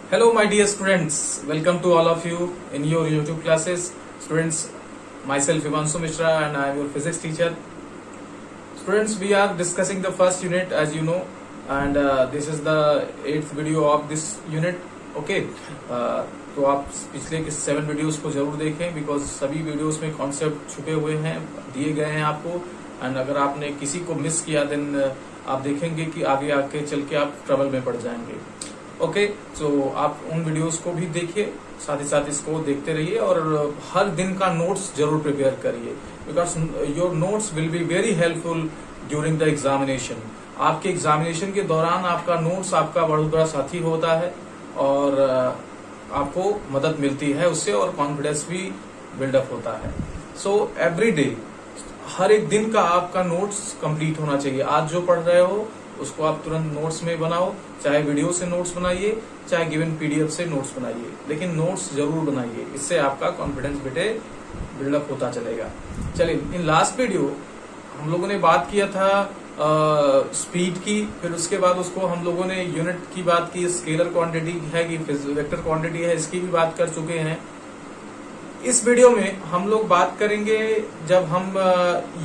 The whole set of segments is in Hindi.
Hello my dear students, welcome to all of you in your YouTube classes. Students, myself Himanshu Mishra and I am your physics teacher. Students, we are discussing the first unit as you know, and this is the 8th video of this unit. Okay, तो आप पिछले के 7 वीडियोस को जरूर देखें बिकॉज सभी वीडियोस में कॉन्सेप्ट छुपे हुए हैं, दिए गए हैं आपको. एंड अगर आपने किसी को मिस किया देन आप देखेंगे कि आगे आके चल के आप ट्रबल में पड़ जाएंगे. ओके, तो आप उन वीडियोस को भी देखिए, साथ ही साथ इसको देखते रहिए और हर दिन का नोट्स जरूर प्रिपेयर करिए because your notes will be very helpful during the examination. आपके एग्जामिनेशन के दौरान आपका नोट्स आपका बहुत बड़ा साथी होता है और आपको मदद मिलती है उससे और कॉन्फिडेंस भी बिल्डअप होता है. सो एवरी डे, हर एक दिन का आपका नोट्स कंप्लीट होना चाहिए. आज जो पढ़ रहे हो उसको आप तुरंत नोट्स में बनाओ, चाहे वीडियो से नोट्स बनाइए चाहे गिवन पीडीएफ से नोट्स बनाइए, लेकिन नोट्स जरूर बनाइए. इससे आपका कॉन्फिडेंस बेटे बिल्डअप होता चलेगा. चलिए, इन लास्ट वीडियो हम लोगों ने बात किया था स्पीड की, फिर उसके बाद उसको हम लोगों ने यूनिट की बात की, स्केलर क्वांटिटी है कि वेक्टर क्वांटिटी है, इसकी भी बात कर चुके हैं. इस वीडियो में हम लोग बात करेंगे, जब हम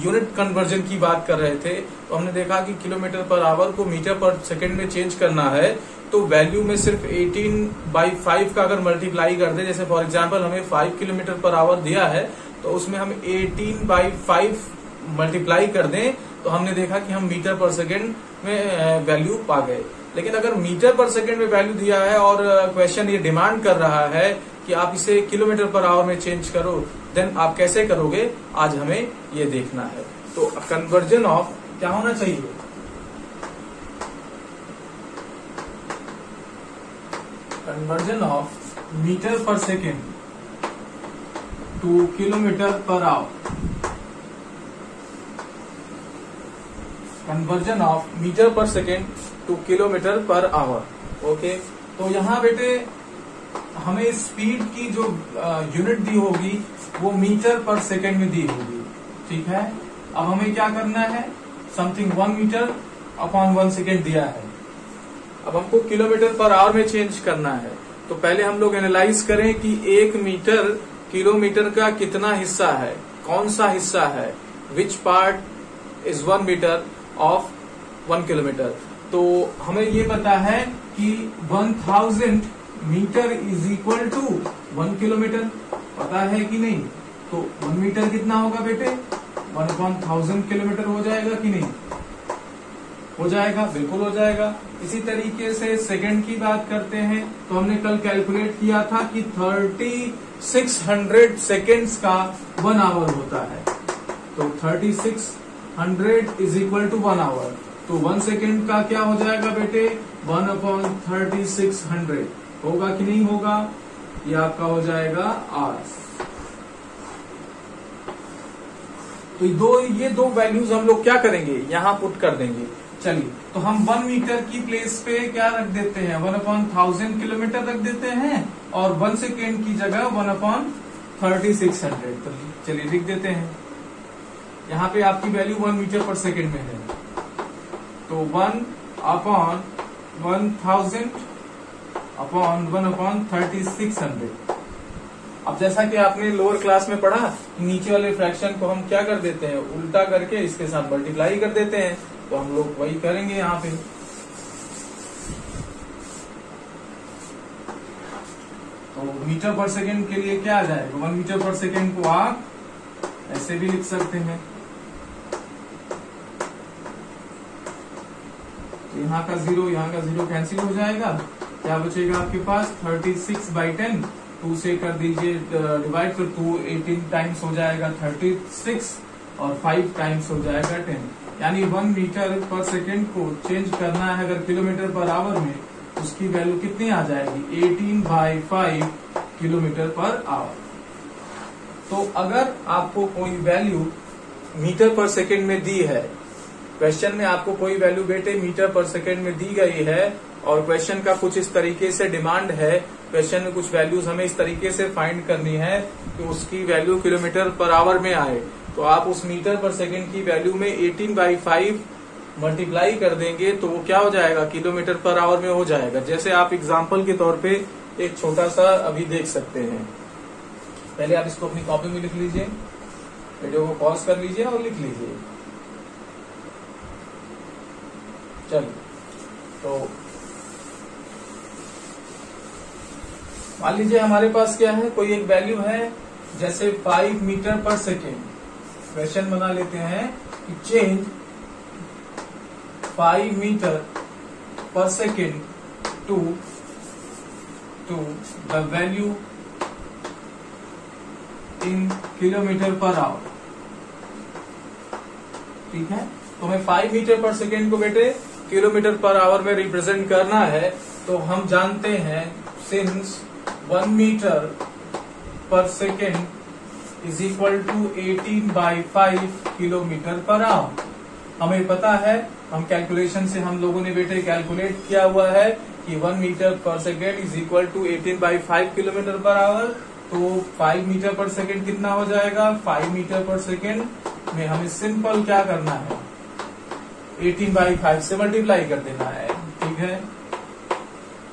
यूनिट कन्वर्जन की बात कर रहे थे तो हमने देखा कि किलोमीटर पर आवर को मीटर पर सेकंड में चेंज करना है तो वैल्यू में सिर्फ 18/5 का अगर मल्टीप्लाई कर दे, जैसे फॉर एग्जांपल हमें 5 किलोमीटर पर आवर दिया है तो उसमें हम 18/5 मल्टीप्लाई कर दें तो हमने देखा कि हम मीटर पर सेकेंड में वैल्यू पा गए. लेकिन अगर मीटर पर सेकेंड में वैल्यू दिया है और क्वेश्चन ये डिमांड कर रहा है कि आप इसे किलोमीटर पर आवर में चेंज करो, देन आप कैसे करोगे, आज हमें ये देखना है. तो कन्वर्जन ऑफ क्या होना चाहिए, conversion of metre per second to kilometre per hour, conversion of metre per second to kilometre per hour. Okay, तो यहाँ बेटे हमें स्पीड की जो यूनिट दी होगी वो मीटर पर सेकेंड में दी होगी. ठीक है, अब हमें क्या करना है, समथिंग 1 मीटर अपॉन 1 सेकेंड दिया है. अब हमको किलोमीटर पर आवर में चेंज करना है. तो पहले हम लोग एनालाइज करें कि 1 मीटर किलोमीटर का कितना हिस्सा है, कौन सा हिस्सा है, which part is 1 metre of 1 kilometre. तो हमें ये पता है कि 1000 metre is equal to 1 kilometre, पता है कि नहीं. तो 1 मीटर कितना होगा बेटे, 1/1000 किलोमीटर हो जाएगा कि नहीं, हो जाएगा, बिल्कुल हो जाएगा. इसी तरीके से सेकंड की बात करते हैं तो हमने कल कैलकुलेट किया था कि 3600 सेकेंड्स का 1 आवर होता है. तो 3600 इज इक्वल टू 1 आवर. तो 1 सेकेंड का क्या हो जाएगा बेटे, 1/3600 होगा कि नहीं होगा, ये आपका हो जाएगा आवर्स. तो ये दो वैल्यूज हम लोग क्या करेंगे, यहां पुट कर देंगे. चलिए, तो हम 1 मीटर की प्लेस पे क्या रख देते हैं, 1/1000 किलोमीटर रख देते हैं और 1 सेकेंड की जगह 1/3600. तो चलिए लिख देते हैं. यहाँ पे आपकी वैल्यू 1 मीटर पर सेकेंड में है तो 1/1000 अपॉन 1/3600. अब जैसा कि आपने लोअर क्लास में पढ़ा, नीचे वाले फ्रैक्शन को हम क्या कर देते हैं, उल्टा करके इसके साथ मल्टीप्लाई कर देते हैं. तो हम लोग वही करेंगे यहाँ पे. तो मीटर पर सेकेंड के लिए क्या आ जाएगा, 1 मीटर पर सेकेंड को आप ऐसे भी लिख सकते हैं. यहाँ का 0 कैंसिल हो जाएगा. क्या बचेगा आपके पास, 36/10, 2 से कर दीजिए डिवाइड, तो 2 18 टाइम्स हो जाएगा 36 और 5 टाइम्स हो जाएगा 10. यानी 1 मीटर पर सेकेंड को चेंज करना है अगर किलोमीटर पर आवर में, उसकी वैल्यू कितनी आ जाएगी, 18/5 किलोमीटर पर आवर. तो अगर आपको कोई वैल्यू मीटर पर सेकेंड में दी है, क्वेश्चन में आपको कोई वैल्यू बेटे मीटर पर सेकेंड में दी गई है और क्वेश्चन का कुछ इस तरीके से डिमांड है, क्वेश्चन में कुछ वैल्यूज हमें इस तरीके से फाइंड करनी है कि उसकी वैल्यू किलोमीटर पर आवर में आए, तो आप उस मीटर पर सेकेंड की वैल्यू में 18/5 मल्टीप्लाई कर देंगे तो वो क्या हो जाएगा, किलोमीटर पर आवर में हो जाएगा। जैसे आप एग्जाम्पल के तौर पे एक छोटा सा अभी देख सकते हैं। पहले आप इसको अपनी कॉपी में लिख लीजिए, वीडियो को पॉज कर लीजिए और लिख लीजिए। चलिए, तो मान लीजिए हमारे पास क्या है, कोई एक वैल्यू है जैसे 5 मीटर पर सेकेंड। क्वेश्चन बना लेते हैं कि change 5 metre per second to the value in kilometre per hour. ठीक है, तो हमें 5 मीटर पर सेकेंड को बेटे किलोमीटर पर आवर में रिप्रेजेंट करना है। तो हम जानते हैं since 1 metre per second is equal to 18/5 kilometre per hour. हमें पता है, हम कैलकुलेशन से हम लोगों ने बेटे कैलकुलेट किया हुआ है कि 1 metre per second is equal to 18/5 kilometre per hour. तो 5 मीटर पर सेकेंड कितना हो जाएगा, 5 मीटर पर सेकेंड में हमें सिंपल क्या करना है, 18/5 से मल्टीप्लाई कर देना है। ठीक है,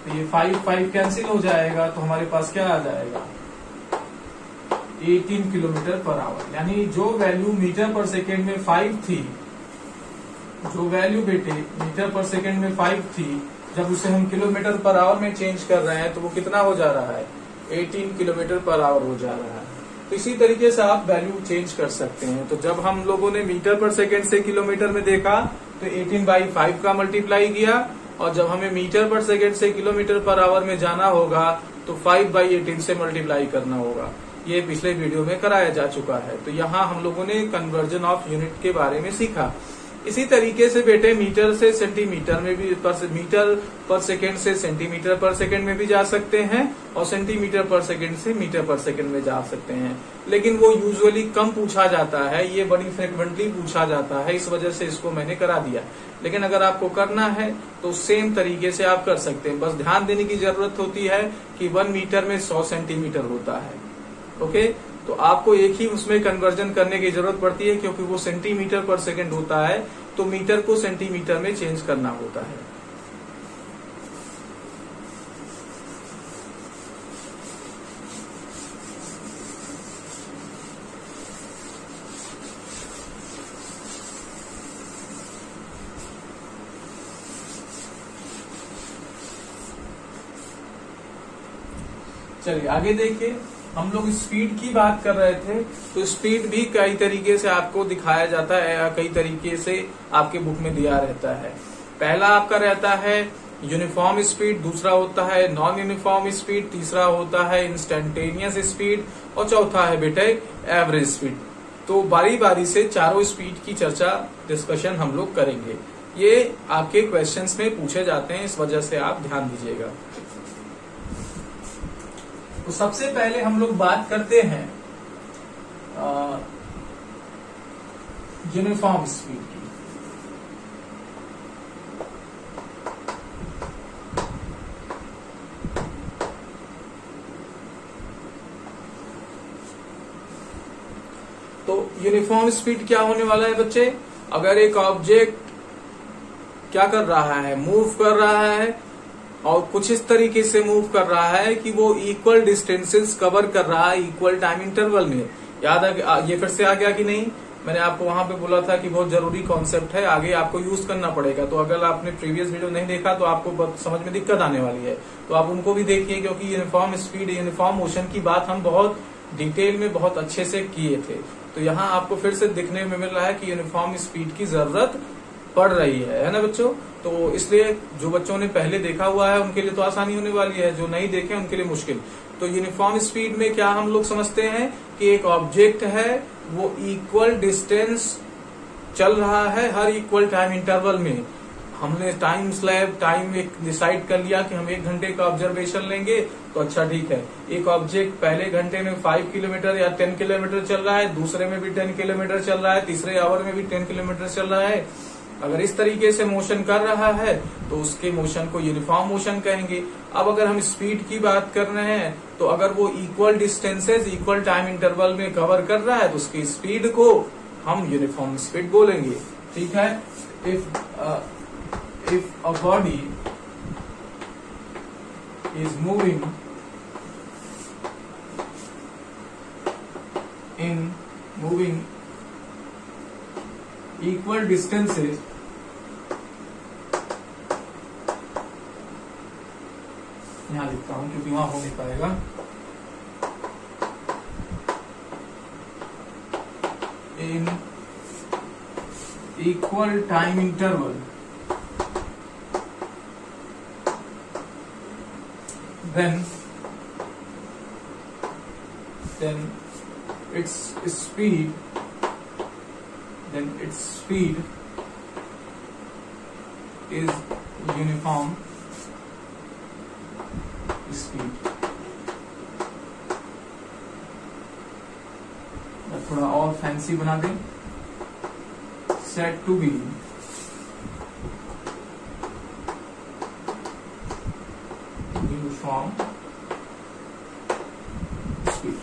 तो ये 5 कैंसिल हो जाएगा, तो हमारे पास क्या आ जाएगा, 18 किलोमीटर पर आवर। यानी जो वैल्यू मीटर पर सेकेंड में 5 थी, जो वैल्यू बेटे मीटर पर सेकेंड में 5 थी, जब उसे हम किलोमीटर पर आवर में चेंज कर रहे हैं तो वो कितना हो जा रहा है, 18 किलोमीटर पर आवर हो जा रहा है। तो इसी तरीके से आप वैल्यू चेंज कर सकते हैं। तो जब हम लोगों ने मीटर पर सेकेंड से किलोमीटर में देखा तो 18/5 का मल्टीप्लाई किया, और जब हमें मीटर पर सेकेंड से किलोमीटर पर आवर में जाना होगा तो 5/18 से मल्टीप्लाई करना होगा। ये पिछले वीडियो में कराया जा चुका है। तो यहाँ हम लोगों ने कन्वर्जन ऑफ यूनिट के बारे में सीखा। इसी तरीके से बेटे मीटर से सेंटीमीटर में भी, मीटर पर सेकेंड से सेंटीमीटर पर सेकेंड में भी जा सकते हैं, और सेंटीमीटर पर सेकेंड से मीटर पर सेकेंड में जा सकते हैं। लेकिन वो यूजुअली कम पूछा जाता है, ये बड़ी फ्रिक्वेंटली पूछा जाता है, इस वजह से इसको मैंने करा दिया। लेकिन अगर आपको करना है तो सेम तरीके से आप कर सकते हैं। बस ध्यान देने की जरूरत होती है कि 1 मीटर में 100 सेंटीमीटर होता है। ओके, तो आपको एक ही उसमें कन्वर्जन करने की जरूरत पड़ती है, क्योंकि वो सेंटीमीटर पर सेकेंड होता है, तो मीटर को सेंटीमीटर में चेंज करना होता है। चलिए आगे देखिए, हम लोग स्पीड की बात कर रहे थे। तो स्पीड भी कई तरीके से आपको दिखाया जाता है, या कई तरीके से आपके बुक में दिया रहता है। पहला आपका रहता है यूनिफॉर्म स्पीड, दूसरा होता है नॉन यूनिफॉर्म स्पीड, तीसरा होता है इंस्टेंटेनियस स्पीड, और चौथा है बेटे एवरेज स्पीड। तो बारी बारी से चारों स्पीड की चर्चा, डिस्कशन हम लोग करेंगे। ये आपके क्वेश्चंस में पूछे जाते हैं, इस वजह से आप ध्यान दीजिएगा। तो सबसे पहले हम लोग बात करते हैं यूनिफॉर्म स्पीड की। तो यूनिफॉर्म स्पीड क्या होने वाला है बच्चे, अगर एक ऑब्जेक्ट क्या कर रहा है, मूव कर रहा है, और कुछ इस तरीके से मूव कर रहा है कि वो इक्वल डिस्टेंसेस कवर कर रहा है इक्वल टाइम इंटरवल में। याद आ, ये फिर से आ गया कि नहीं, मैंने आपको वहां पे बोला था कि बहुत जरूरी कॉन्सेप्ट है, आगे आपको यूज करना पड़ेगा। तो अगर आपने प्रीवियस वीडियो नहीं देखा तो आपको समझ में दिक्कत आने वाली है, तो आप उनको भी देखिए, क्योंकि यूनिफॉर्म स्पीड, यूनिफॉर्म मोशन की बात हम बहुत डिटेल में बहुत अच्छे से किए थे। तो यहाँ आपको फिर से दिखने में मिल रहा है कि यूनिफॉर्म स्पीड की जरूरत पड़ रही है ना बच्चों। तो इसलिए जो बच्चों ने पहले देखा हुआ है उनके लिए तो आसानी होने वाली है, जो नहीं देखे उनके लिए मुश्किल। तो यूनिफॉर्म स्पीड में क्या हम लोग समझते हैं कि एक ऑब्जेक्ट है, वो इक्वल डिस्टेंस चल रहा है हर इक्वल टाइम इंटरवल में। हमने टाइम स्लैब, टाइम एक डिसाइड कर लिया कि हम 1 घंटे का ऑब्जर्वेशन लेंगे, तो अच्छा ठीक है। एक ऑब्जेक्ट पहले घंटे में 5 किलोमीटर या 10 किलोमीटर चल रहा है, दूसरे में भी 10 किलोमीटर चल रहा है, तीसरे आवर में भी 10 किलोमीटर चल रहा है। अगर इस तरीके से मोशन कर रहा है तो उसके मोशन को यूनिफॉर्म मोशन कहेंगे। अब अगर हम स्पीड की बात कर रहे हैं, तो अगर वो equal distances equal time interval में कवर कर रहा है तो उसकी स्पीड को हम यूनिफॉर्म स्पीड बोलेंगे। ठीक है, if a body is moving equal distances यहां लिखता हूं क्योंकि वहां हो नहीं पाएगा, in equal time interval, then its speed is uniform speed. थोड़ा और फैंसी बना दें, said to be uniform speed.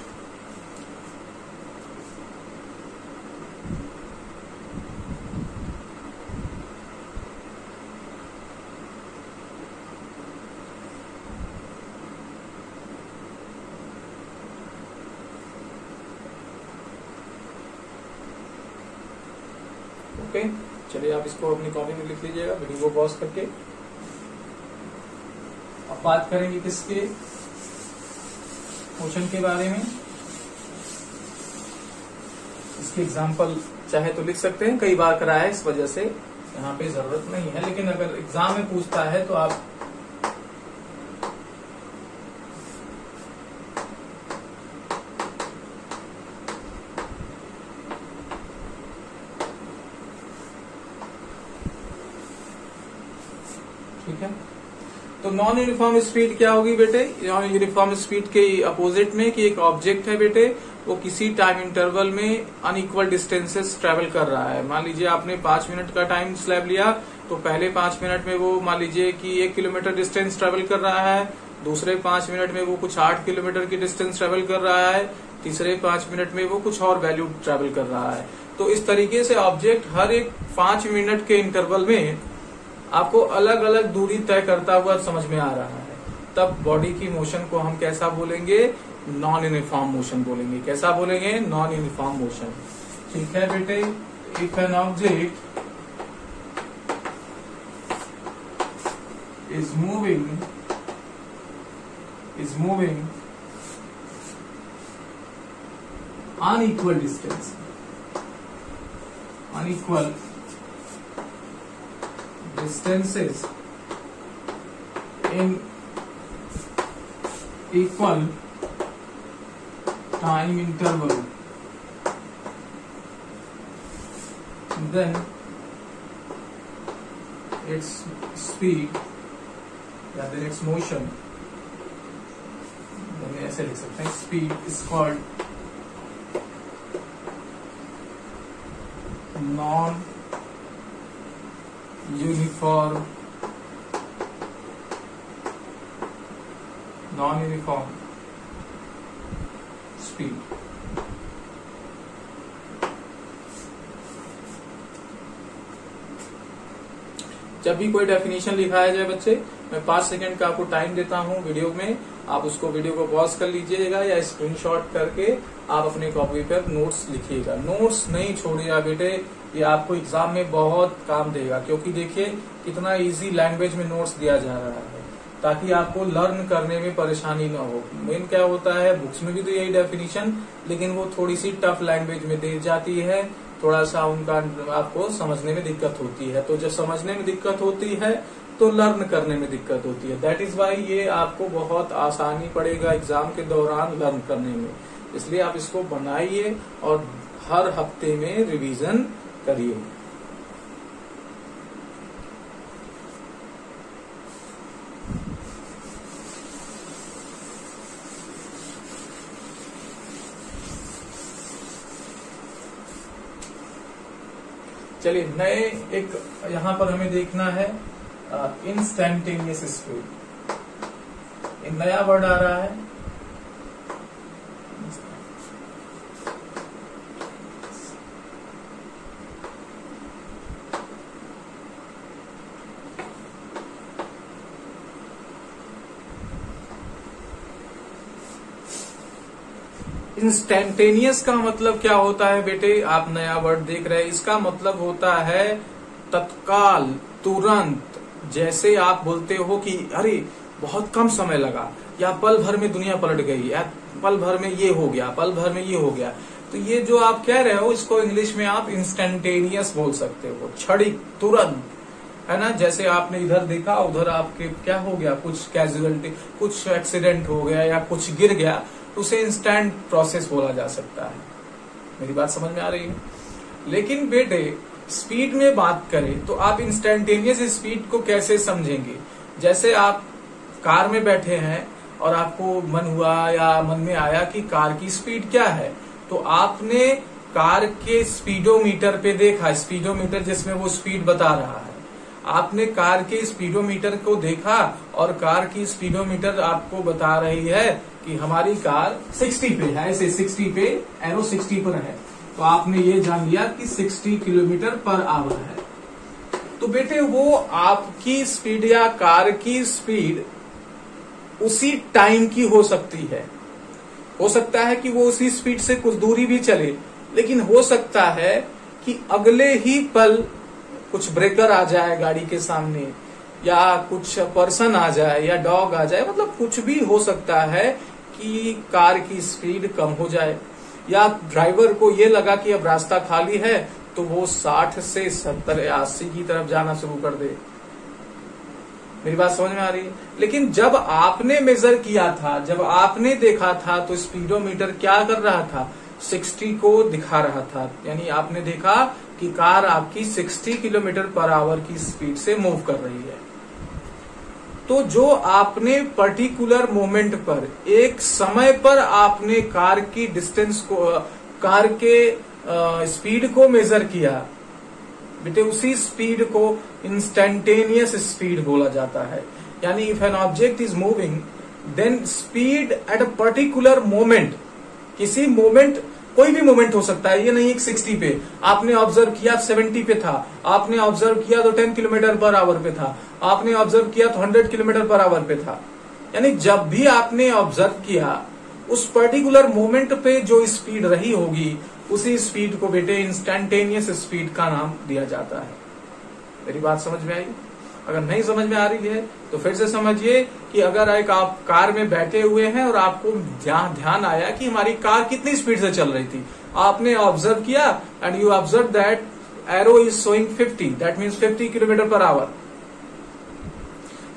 Okay, चलिए आप इसको अपनी कॉपी में लिख लीजिएगा वीडियो को पॉज करके। अब बात करेंगे किसके, मोशन के बारे में। इसके एग्जाम्पल चाहे तो लिख सकते हैं, कई बार कराया है इस वजह से यहाँ पे जरूरत नहीं है, लेकिन अगर एग्जाम में पूछता है तो आप ठीक है। तो नॉन यूनिफॉर्म स्पीड क्या होगी बेटे, नॉन यूनिफॉर्म स्पीड के अपोजिट में कि एक ऑब्जेक्ट है बेटे, वो किसी टाइम इंटरवल में अनइक्वल डिस्टेंसेस ट्रेवल कर रहा है। मान लीजिए आपने 5 मिनट का टाइम स्लैब लिया, तो पहले 5 मिनट में वो मान लीजिए कि 1 किलोमीटर डिस्टेंस ट्रेवल कर रहा है, दूसरे 5 मिनट में वो कुछ 8 किलोमीटर की डिस्टेंस ट्रेवल कर रहा है, तीसरे 5 मिनट में वो कुछ और वैल्यू ट्रेवल कर रहा है। तो इस तरीके से ऑब्जेक्ट हर एक 5 मिनट के इंटरवल में आपको अलग अलग दूरी तय करता हुआ समझ में आ रहा है। तब बॉडी की मोशन को हम कैसा बोलेंगे, नॉन यूनिफॉर्म मोशन बोलेंगे। कैसा बोलेंगे, नॉन यूनिफॉर्म मोशन। ठीक है बेटे, if an object is moving unequal distance, unequal distances in equal time interval, then its speed या then its motion, ऐसे लिख सकते हैं, speed is called non-uniform speed। जब भी कोई डेफिनेशन लिखाया जाए बच्चे, मैं 5 सेकंड का आपको टाइम देता हूं वीडियो में, आप उसको वीडियो को पॉज कर लीजिएगा या स्क्रीनशॉट करके आप अपने कॉपी पर नोट्स लिखिएगा। नोट्स नहीं छोड़िएगा बेटे, ये आपको एग्जाम में बहुत काम देगा, क्योंकि देखिए कितना इजी लैंग्वेज में नोट्स दिया जा रहा है, ताकि आपको लर्न करने में परेशानी न हो। मेन क्या होता है, बुक्स में भी तो यही डेफिनेशन, लेकिन वो थोड़ी सी टफ लैंग्वेज में दी जाती है, थोड़ा सा उनका आपको समझने में दिक्कत होती है। तो जब समझने में दिक्कत होती है तो लर्न करने में दिक्कत होती है। दैट इज वाई ये आपको बहुत आसानी पड़ेगा एग्जाम के दौरान लर्न करने में। इसलिए आप इसको बनाइए और हर हफ्ते में रिवीजन करिए। चलिए नए एक यहां पर हमें देखना है इंस्टेंटेनियस स्पीड। एक नया वर्ड आ रहा है, इंस्टेंटेनियस का मतलब क्या होता है बेटे? आप नया वर्ड देख रहे हैं। इसका मतलब होता है तत्काल, तुरंत। जैसे आप बोलते हो कि अरे बहुत कम समय लगा, या पल भर में दुनिया पलट गई, या पल भर में ये हो गया, पल भर में ये हो गया। तो ये जो आप कह रहे हो इसको इंग्लिश में आप इंस्टेंटेनियस बोल सकते हो, क्षणिक, तुरंत, है ना। जैसे आपने इधर देखा, उधर आपके क्या हो गया, कुछ कैजुअलिटी, कुछ एक्सीडेंट हो गया या कुछ गिर गया, तो उसे इंस्टेंट प्रोसेस बोला जा सकता है। मेरी बात समझ में आ रही है? लेकिन बेटे स्पीड में बात करें तो आप इंस्टेंटेनियस स्पीड को कैसे समझेंगे? जैसे आप कार में बैठे हैं और आपको मन हुआ या मन में आया कि कार की स्पीड क्या है, तो आपने कार के स्पीडोमीटर पे देखा, स्पीडोमीटर जिसमें वो स्पीड बता रहा है, आपने कार के स्पीडोमीटर को देखा और कार की स्पीडोमीटर आपको बता रही है कि हमारी कार 60 पे है, ऐसे 60 पे, एरो 60 पर है, तो आपने ये जान लिया कि 60 किलोमीटर पर आवर है। तो बेटे वो आपकी स्पीड या कार की स्पीड उसी टाइम की हो सकती है। हो सकता है कि वो उसी स्पीड से कुछ दूरी भी चले, लेकिन हो सकता है कि अगले ही पल कुछ ब्रेकर आ जाए गाड़ी के सामने, या कुछ पर्सन आ जाए, या डॉग आ जाए, मतलब कुछ भी हो सकता है कि कार की स्पीड कम हो जाए, या ड्राइवर को ये लगा कि अब रास्ता खाली है तो वो 60 से 70 या 80 की तरफ जाना शुरू कर दे। मेरी बात समझ में आ रही है? लेकिन जब आपने मेजर किया था, जब आपने देखा था, तो स्पीडोमीटर क्या कर रहा था? 60 को दिखा रहा था। यानी आपने देखा कि कार आपकी 60 किलोमीटर पर आवर की स्पीड से मूव कर रही है। तो जो आपने पर्टिकुलर मोमेंट पर, एक समय पर आपने कार की डिस्टेंस को, कार के स्पीड को मेजर किया बेटे, उसी स्पीड को इंस्टेंटेनियस स्पीड बोला जाता है। यानी if an object is moving then speed at a particular moment, किसी मोमेंट, कोई भी मोमेंट हो सकता है, ये नहीं एक 60 पे आपने ऑब्जर्व किया 70 पे था, आपने ऑब्जर्व किया तो 10 किलोमीटर पर आवर पे था, आपने ऑब्जर्व किया तो 100 किलोमीटर पर आवर पे था। यानी जब भी आपने ऑब्जर्व किया उस पर्टिकुलर मोमेंट पे जो स्पीड रही होगी, उसी स्पीड को बेटे इंस्टेंटेनियस स्पीड का नाम दिया जाता है। मेरी बात समझ में आई? अगर नहीं समझ में आ रही है तो फिर से समझिए कि अगर एक आप कार में बैठे हुए हैं और आपको ध्यान आया कि हमारी कार कितनी स्पीड से चल रही थी, आपने ऑब्जर्व किया and you observe that arrow is showing 50, that means 50 kilometre per hour.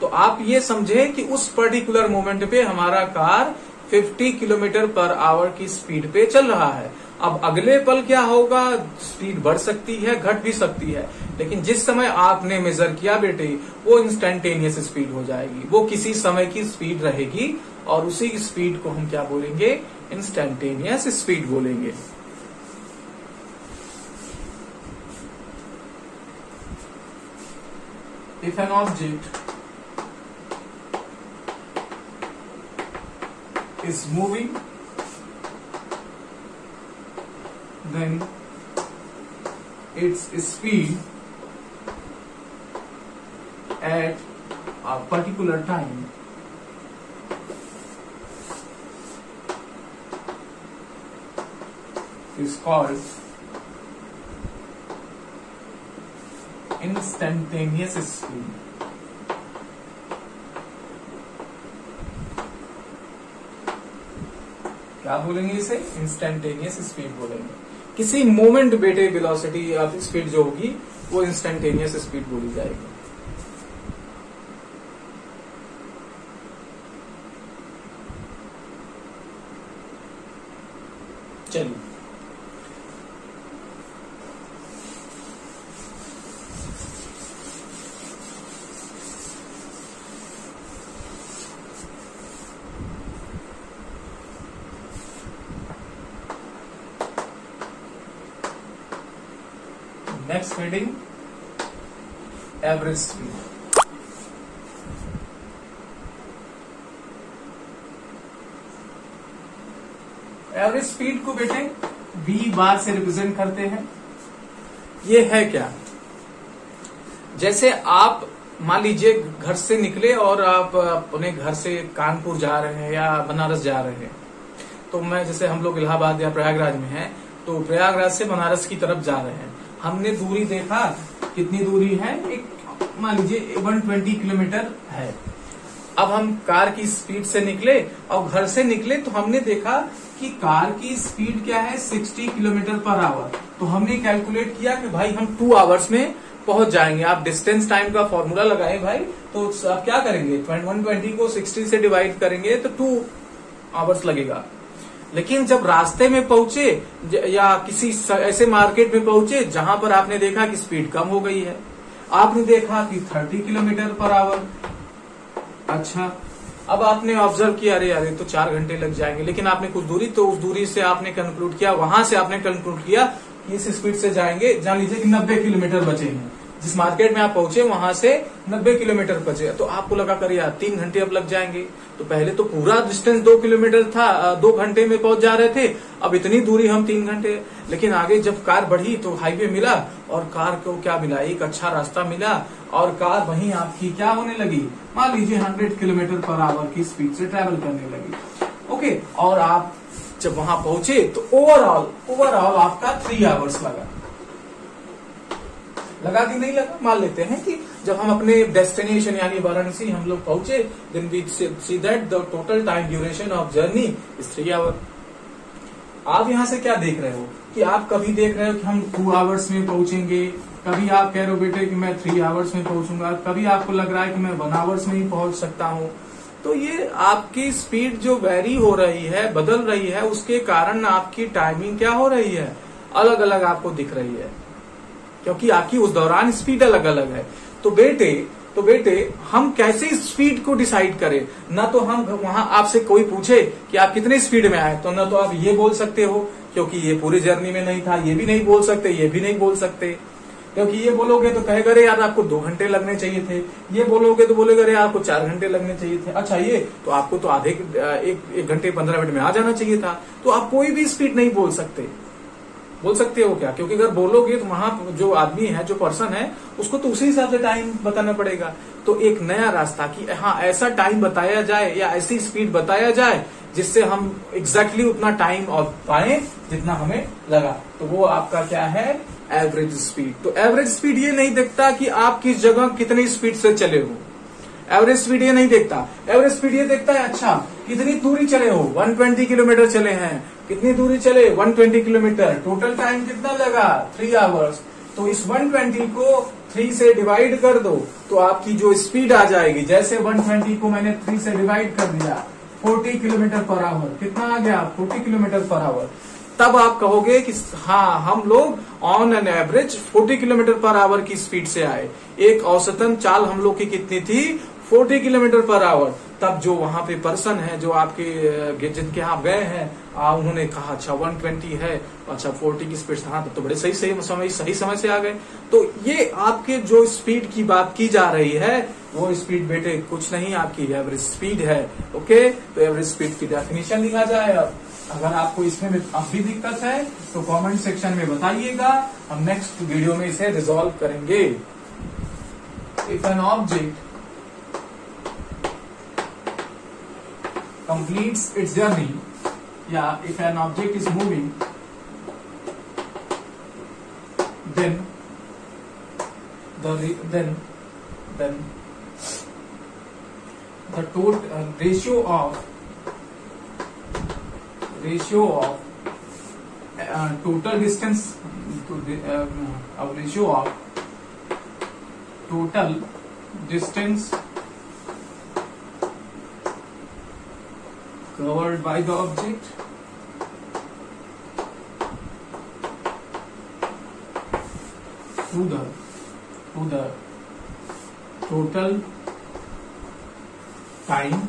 तो आप ये समझे कि उस पर्टिकुलर मोमेंट पे हमारा कार 50 किलोमीटर पर आवर की स्पीड पे चल रहा है। अब अगले पल क्या होगा? स्पीड बढ़ सकती है, घट भी सकती है, लेकिन जिस समय आपने मेजर किया बेटे, वो इंस्टेंटेनियस स्पीड हो जाएगी, वो किसी समय की स्पीड रहेगी, और उसी स्पीड को हम क्या बोलेंगे? इंस्टेंटेनियस स्पीड बोलेंगे। If an object is moving, then its speed at a particular time is called instantaneous speed. क्या बोलेंगे इसे? इंस्टेंटेनियस स्पीड बोलेंगे। किसी मोमेंट बेटे वेलोसिटी या स्पीड जो होगी वो इंस्टेंटेनियस स्पीड बोली जाएगी। चलिए next heading, average speed. Average speed को बेटे v बार से रिप्रेजेंट करते हैं। ये है क्या? जैसे आप मान लीजिए घर से निकले और आप अपने घर से कानपुर जा रहे हैं या बनारस जा रहे हैं, तो मैं जैसे हम लोग इलाहाबाद या प्रयागराज में हैं, तो प्रयागराज से बनारस की तरफ जा रहे हैं, हमने दूरी देखा कितनी दूरी है, एक मान लीजिए 120 किलोमीटर है। अब हम कार की स्पीड से निकले और घर से निकले तो हमने देखा कि कार की स्पीड क्या है 60 किलोमीटर पर आवर। तो हमने कैलकुलेट किया कि भाई हम 2 आवर्स में पहुंच जाएंगे। आप डिस्टेंस टाइम का फॉर्मूला लगाए भाई, तो आप क्या करेंगे 120 को 60 से डिवाइड करेंगे तो 2 आवर्स लगेगा। लेकिन जब रास्ते में पहुंचे या किसी ऐसे मार्केट में पहुंचे जहां पर आपने देखा कि स्पीड कम हो गई है, आपने देखा कि 30 किलोमीटर पर आवर। अच्छा, अब आपने ऑब्जर्व किया अरे अरे तो 4 घंटे लग जाएंगे, लेकिन आपने कुछ दूरी, तो उस दूरी से आपने कंक्लूड किया, वहां से आपने कंक्लूड किया कि इस स्पीड से जाएंगे, जान लीजिए कि 90 किलोमीटर बचे हैं। जिस मार्केट में आप पहुंचे वहां से 90 किलोमीटर बचे, तो आपको लगा कर यार 3 घंटे अब लग जाएंगे। तो पहले तो पूरा डिस्टेंस 2 किलोमीटर था, 2 घंटे में पहुंच जा रहे थे, अब इतनी दूरी हम 3 घंटे। लेकिन आगे जब कार बढ़ी तो हाईवे मिला और कार को क्या मिला, एक अच्छा रास्ता मिला और कार वहीं आपकी क्या होने लगी, मान लीजिए 100 किलोमीटर पर आवर की स्पीड से ट्रेवल करने लगी। ओके, और आप जब वहां पहुंचे तो ओवरऑल आपका 3 आवर्स लगा कि नहीं लगा। मान लेते हैं कि जब हम अपने डेस्टिनेशन यानी वाराणसी हम लोग पहुंचे, then we see that the total time duration of journey is 3 hour. आप यहां से क्या देख रहे हो कि आप कभी देख रहे हो कि हम 2 आवर्स में पहुंचेंगे, कभी आप कह रहे हो बेटे कि मैं 3 आवर्स में पहुंचूंगा, कभी आपको लग रहा है कि मैं 1 आवर्स में ही पहुंच सकता हूं। तो ये आपकी स्पीड जो वेरी हो रही है, बदल रही है, उसके कारण आपकी टाइमिंग क्या हो रही है, अलग अलग आपको दिख रही है, क्योंकि आपकी उस दौरान स्पीड अलग अलग है। तो बेटे हम कैसे स्पीड को डिसाइड करें? ना तो हम वहां आपसे कोई पूछे कि आप कितने स्पीड में आए, तो ना तो आप ये बोल सकते हो क्योंकि ये पूरी जर्नी में नहीं था, ये भी नहीं बोल सकते, ये भी नहीं बोल सकते, क्योंकि ये बोलोगे तो कहेगा अरे यार आपको 2 घंटे लगने चाहिए थे, ये बोलोगे तो बोलेगा अरे आपको 4 घंटे लगने चाहिए थे। अच्छा, ये तो आपको तो आधे 1 घंटे 15 मिनट में आ जाना चाहिए था। तो आप कोई भी स्पीड नहीं बोल सकते हो क्या? क्योंकि अगर बोलोगे तो वहां जो आदमी है, जो पर्सन है, उसको तो उसी हिसाब से टाइम बताना पड़ेगा। तो एक नया रास्ता कि हाँ ऐसा टाइम बताया जाए या ऐसी स्पीड बताया जाए जिससे हम एग्जैक्टली उतना टाइम और पाए जितना हमें लगा। तो वो आपका क्या है, एवरेज स्पीड। तो एवरेज स्पीड ये नहीं देखता कि आप किस जगह कितनी स्पीड से चले हो, एवरेज स्पीड ये नहीं देखता। एवरेज स्पीड ये देखता है अच्छा कितनी दूरी चले हो, 120 किलोमीटर चले हैं, कितनी दूरी चले 120 किलोमीटर, टोटल टाइम कितना लगा 3 आवर्स। तो इस 120 को 3 से डिवाइड कर दो तो आपकी जो स्पीड आ जाएगी, जैसे 120 को मैंने 3 से डिवाइड कर दिया 40 किलोमीटर पर आवर, कितना आ गया 40 किलोमीटर पर आवर। तब आप कहोगे कि हाँ हम लोग on an average 40 kilometre per our की स्पीड से आए, एक औसतन चाल हम लोग की कितनी थी 40 किलोमीटर पर आवर। तब जो वहां पे पर्सन है, जो आपके जिनके यहाँ गए हैं, उन्होंने कहा अच्छा 120 है, अच्छा 40 की स्पीड से, हाँ तो बड़े सही समय से आ गए। तो ये आपके जो स्पीड की बात की जा रही है वो स्पीड बेटे कुछ नहीं, आपकी एवरेज स्पीड है। ओके, तो एवरेज स्पीड की डेफिनेशन लिखा जाए। अब अगर आपको इसमें अब भी दिक्कत है तो कमेंट सेक्शन में बताइएगा, हम नेक्स्ट वीडियो में इसे रिजॉल्व करेंगे। If an object completes its journey, if an object is moving, then the ratio of total distance to the ratio of total distance covered by the object to the total time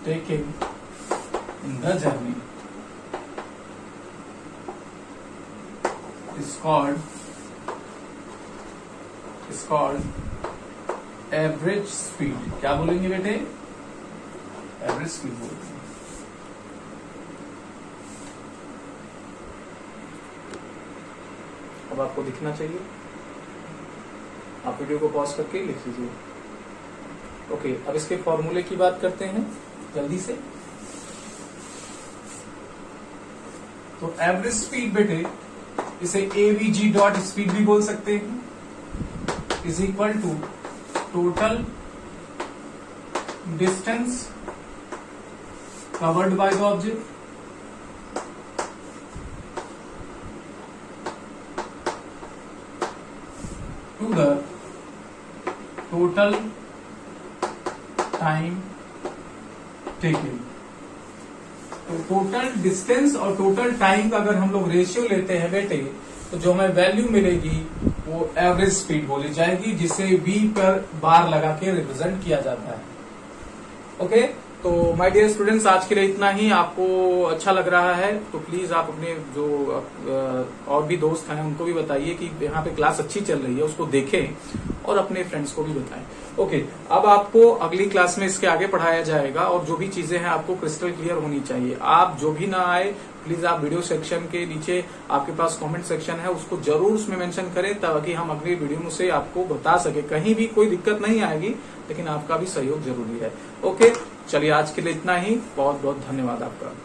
taken in the journey is called average speed. क्या बोलेंगे बेटे, एवरेज स्पीड बोलते हैं। अब आपको दिखना चाहिए, आप वीडियो को पॉज करके लिख लीजिए। ओके, अब इसके फॉर्मूले की बात करते हैं जल्दी से। तो एवरेज स्पीड बेटे इसे एवीजी डॉट स्पीड भी बोल सकते हैं, is equal to total distance covered by the object to the total time taken. तो टोटल डिस्टेंस और टोटल टाइम का अगर हम लोग रेशियो लेते हैं बेटे, तो जो हमें वैल्यू मिलेगी वो एवरेज स्पीड बोली जाएगी, जिसे v पर बार लगा के रिप्रेजेंट किया जाता है। ओके, तो माय डियर स्टूडेंट्स, आज के लिए इतना ही। आपको अच्छा लग रहा है तो प्लीज आप अपने जो और भी दोस्त हैं उनको भी बताइए कि यहाँ पे क्लास अच्छी चल रही है, उसको देखें और अपने फ्रेंड्स को भी बताएं। ओके, अब आपको अगली क्लास में इसके आगे पढ़ाया जाएगा और जो भी चीजें हैं आपको क्रिस्टल क्लियर होनी चाहिए। आप जो भी ना आए प्लीज आप वीडियो सेक्शन के नीचे आपके पास कमेंट सेक्शन है, उसको जरूर उसमें मेंशन करें ताकि हम अगली वीडियो में से आपको बता सके। कहीं भी कोई दिक्कत नहीं आएगी, लेकिन आपका भी सहयोग जरूरी है। ओके, चलिए आज के लिए इतना ही। बहुत बहुत धन्यवाद आपका।